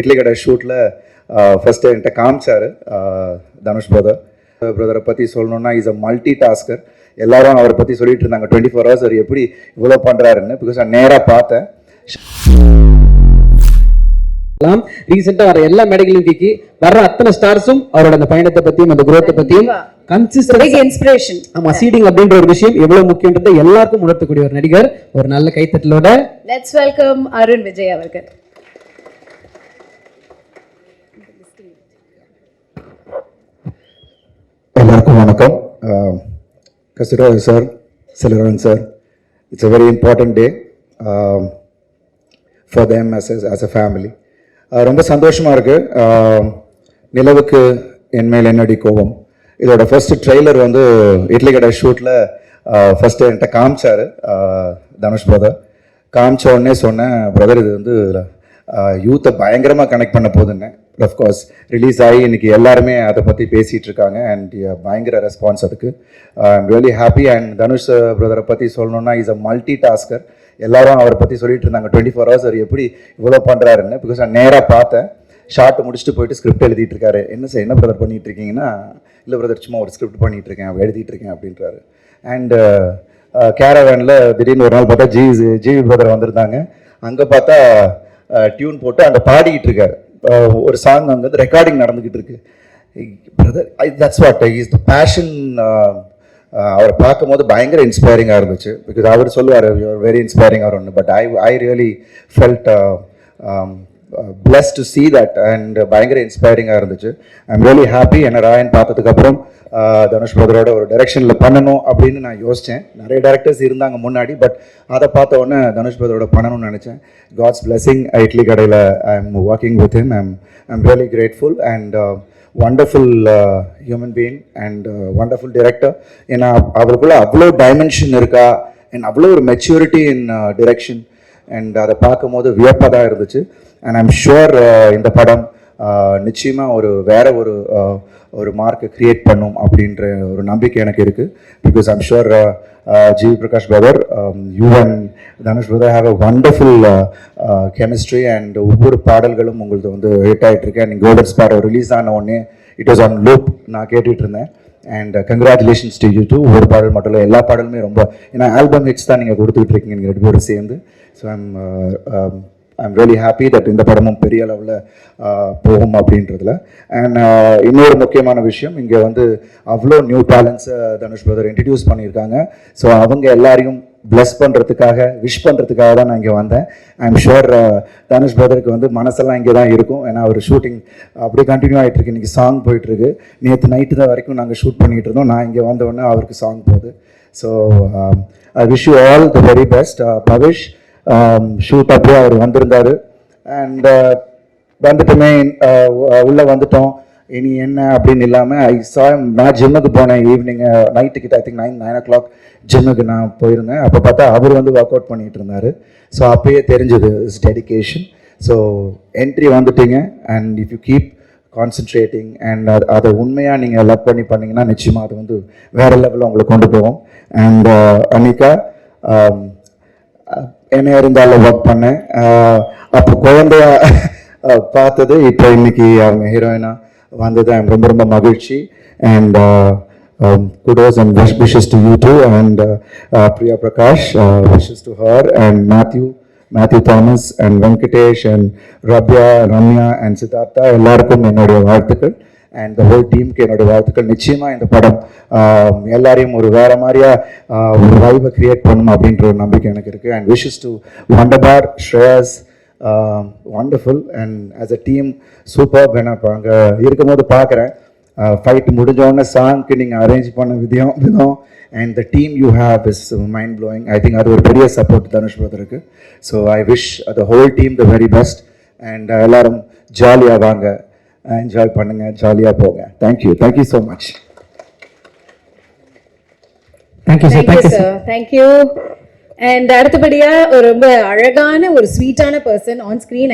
இட்லி கடை ஷூட்டில் ஃபஸ்ட்டு என்கிட்ட காமிச்சார் தனுஷ் பிரதரை பற்றி சொல்லணுன்னா இஸ் அ மல்டி டாஸ்கர். எல்லாரும் அவரை பற்றி சொல்லிட்டு இருந்தாங்க 24 hours அவர் எப்படி இவ்வளோ பண்ணுறாருன்னு. பிகாஸ் நான் நேராக பார்த்தேன். ரீசெண்டா வர எல்லா மேடைகளையும் தூக்கி வர்ற அத்தனை ஸ்டார்ஸும் அவரோட அந்த பயணத்தை பத்தியும் அந்த growth பத்தியும் கன்சிஸ்டன்ட் இன்ஸ்பிரேஷன். ஆமா, சீடிங் அப்படின்ற ஒரு விஷயம் எவ்வளவு முக்கியன்றதை எல்லாருக்கும் உணர்த்தக்கூடிய ஒரு நடிகர். ஒரு நல்ல கைத்தட்டலோட லெட்ஸ் வெல்கம் அருண் விஜய் அவர்கள். எல்லாருக்கும் வணக்கம். Kasthuri sir, Selvarajan sir, it's a very important day for them as a family. ரொம்ப சந்தோஷமாக இருக்குது. நிலவுக்கு என்மேல் என்னடி கோபம் இதோட ஃபர்ஸ்ட் ட்ரெய்லர் வந்து இட்லி கடை ஷூட்டில் ஃபஸ்ட்டு என்கிட்ட காமிச்சார் தனுஷ் பிரதர். காமிச்ச உடனே சொன்னேன், பிரதர் இது வந்து யூத்தை பயங்கரமாக கனெக்ட் பண்ண போகுதுன்னு. அஃப்கோர்ஸ் ரிலீஸ் ஆகி இன்னைக்கு எல்லாருமே அதை பற்றி பேசிகிட்டு இருக்காங்க அண்ட் பயங்கர ரெஸ்பான்ஸ் அதுக்கு. I'm really happy. And Dhanush பிரதரை பற்றி சொல்லணுன்னா இஸ் அ மல்டி டாஸ்கர். எல்லாரும் அவரை பற்றி சொல்லிட்டு இருந்தாங்க 24 hours அவர் எப்படி இவ்வளோ பண்ணுறாருன்னு. பிகாஸ் நான் நேராக பார்த்தேன். ஷார்ட் முடிச்சுட்டு போயிட்டு ஸ்கிரிப்ட் எழுதிட்டு இருக்காரு. என்ன சார் என்ன பிரதர் பண்ணிட்டு இருக்கீங்கன்னா, இல்லை பிரதர் சும்மா ஒரு ஸ்கிரிப்ட் பண்ணிட்டு இருக்கேன், எழுதிட்டு இருக்கேன் அப்படின்றாரு. அண்ட் கேரவேனில் திடீர்னு ஒரு நாள் பார்த்தா ஜிவி பிரதர் வந்திருந்தாங்க. அங்கே பார்த்தா டியூன் போட்டு அங்கே பாடிக்கிட்டு இருக்காரு. ஒரு சாங் அங்கே வந்து ரெக்கார்டிங் நடந்துக்கிட்டு இருக்கு. Brother that's what is the passion. அவரை பார்க்கும் போது பயங்கர இன்ஸ்பைரிங்காக இருந்துச்சு. பிகாஸ் அவர் சொல்லுவார் யூஆர் வெரி இன்ஸ்பைரிங் ஆர் ஒன்று. But I really felt blessed to see that and பயங்கர இன்ஸ்பைரிங்காக இருந்துச்சு. I'm really happy. என்ன ராயன் பார்த்ததுக்கப்புறம் தனுஷ் பிரதரோட ஒரு டைரக்ஷனில் பண்ணணும் அப்படின்னு நான் யோசித்தேன். நிறைய டேரக்டர்ஸ் இருந்தாங்க முன்னாடி, பட் அதை பார்த்த உடனே தனுஷ் பிரதரோட பண்ணணும்னு நினச்சேன். God's blessing. இட்லி கடையில் I am working with him. I'm really grateful and wonderful human being and wonderful director. ஏன்னா அவருக்குள்ள அவ்வளோ டைமென்ஷன் இருக்கா அண்ட் அவ்வளோ ஒரு மெச்சூரிட்டி இன் டிரெக்ஷன் அண்ட் அதை பார்க்கும் போது வியப்பாக தான் இருந்துச்சு. அண்ட் ஐம் ஷுர் இந்த படம் நிச்சயமாக ஒரு வேற ஒரு மார்க்கை க்ரியேட் பண்ணும் அப்படின்ற ஒரு நம்பிக்கை எனக்கு இருக்குது. Because I'm sure GV Prakash brother, you and Dhanush brother have a wonderful chemistry and ஒவ்வொரு பாடல்களும் உங்களது வந்து ஹிட் ஆகிட்டு இருக்கு. அண்ட் கோல்டன் ஸ்பாரோ ரிலீஸ் ஆன உடனே இட் வாஸ் ஆன் லூப் நான் கேட்டுட்டு இருந்தேன். And congratulations to you too. ஒரு பாடல் மட்டும் இல்லை, எல்லா பாடலுமே ரொம்ப, ஏன்னா ஆல்பம் ஹிட்ஸ் தான் நீங்கள் கொடுத்துக்கிட்டு இருக்கீங்க நீங்கள் 2 பேரும் சேர்ந்து. So I'm really happy that இந்த படமும் பெரிய அளவில் போகும் அப்படின்றதுல. அண்ட் இன்னொரு முக்கியமான விஷயம், இங்கே வந்து அவ்வளோ நியூ டேலண்ட்ஸை தனுஷ் பிரதர் இன்ட்ரடியூஸ் பண்ணியிருக்காங்க. ஸோ அவங்க எல்லாரையும் பிளஸ் பண்ணுறதுக்காக, விஷ் பண்ணுறதுக்காக தான் நான் இங்கே வந்தேன். ஐம் ஷுர் தனுஷ் பிரதருக்கு வந்து மனசெல்லாம் இங்கே தான் இருக்கும். ஏன்னா அவர் ஷூட்டிங் அப்படியே கண்டினியூ ஆகிட்டு இருக்கு. இன்றைக்கி சாங் போயிட்டுருக்கு. நேற்று நைட்டு தான் வரைக்கும் நாங்கள் ஷூட் பண்ணிகிட்டு இருந்தோம். நான் இங்கே வந்தோடனே அவருக்கு சாங் போகுது. So I wish you all the very best. Pavish shoot அப்படியே அவர் வந்திருந்தார். அண்ட் வந்துட்டுமே உள்ளே வந்துட்டோம். இனி என்ன அப்படின்னு இல்லாமல் நான் ஜிம்முக்கு போனேன். ஈவினிங் நைட்டுக்கிட்ட ஐ திங்க் 9 o'clock ஜிம்முக்கு நான் போயிருந்தேன். அப்போ பார்த்தா அவர் வந்து ஒர்க் அவுட் பண்ணிகிட்டு இருந்தார். ஸோ அப்பயே தெரிஞ்சது இஸ் டெடிக்கேஷன். ஸோ என்ட்ரி வந்துட்டீங்க and if you keep concentrating and அதை உண்மையாக நீங்கள் லவ் பண்ணி பண்ணிங்கன்னா நிச்சயமாக அது வந்து வேறு லெவலில் உங்களை கொண்டு போவோம். அண்ட் அனிகா என்ன இருந்தாலும் ஒர்க் பண்ணேன். அப்போ குழந்தைய பார்த்தது இப்போ இன்னைக்கு அவங்க ஹீரோயினா வந்தது ரொம்ப ரொம்ப மகிழ்ச்சி. And kudos and wishes to you too. And Priya Prakash, wishes to her. And Matthew Thomas and Venkatesh and Rabya, Ramya and Siddhartha எல்லாருக்கும் என்னுடைய வாழ்த்துக்கள். அண்ட் த ஹோல் டீமுக்கு என்னோட வாழ்த்துக்கள். நிச்சயமாக இந்த படம் எல்லாரையும் ஒரு வேறு மாதிரியா ஒரு வைபை க்ரியேட் பண்ணணும் அப்படின்ற ஒரு நம்பிக்கை எனக்கு இருக்குது. And wishes to Wunderbar, Shreyas, wonderful and as a team super. வேணா இப்போ அங்கே இருக்கும்போது பார்க்குறேன் ஃபைட் முடிஞ்சோடனே சாங்க்கு நீங்கள் அரேஞ்ச் பண்ண விதம் and the team you have is mind blowing. I think அது ஒரு பெரிய சப்போர்ட் தனுஷ் பிரதருக்கு. So I wish the whole team the very best. And எல்லாரும் ஜாலியாக வாங்க, என்ஜாய் பண்ணுங்க, ஜாலியாக போங்க. Thank you so much. Thank you sir. Thank you. And அடுத்தபடியாக ஒரு ரொம்ப அழகான ஒரு ஸ்வீட்டான பர்சன் ஆன் ஸ்க்ரீன்.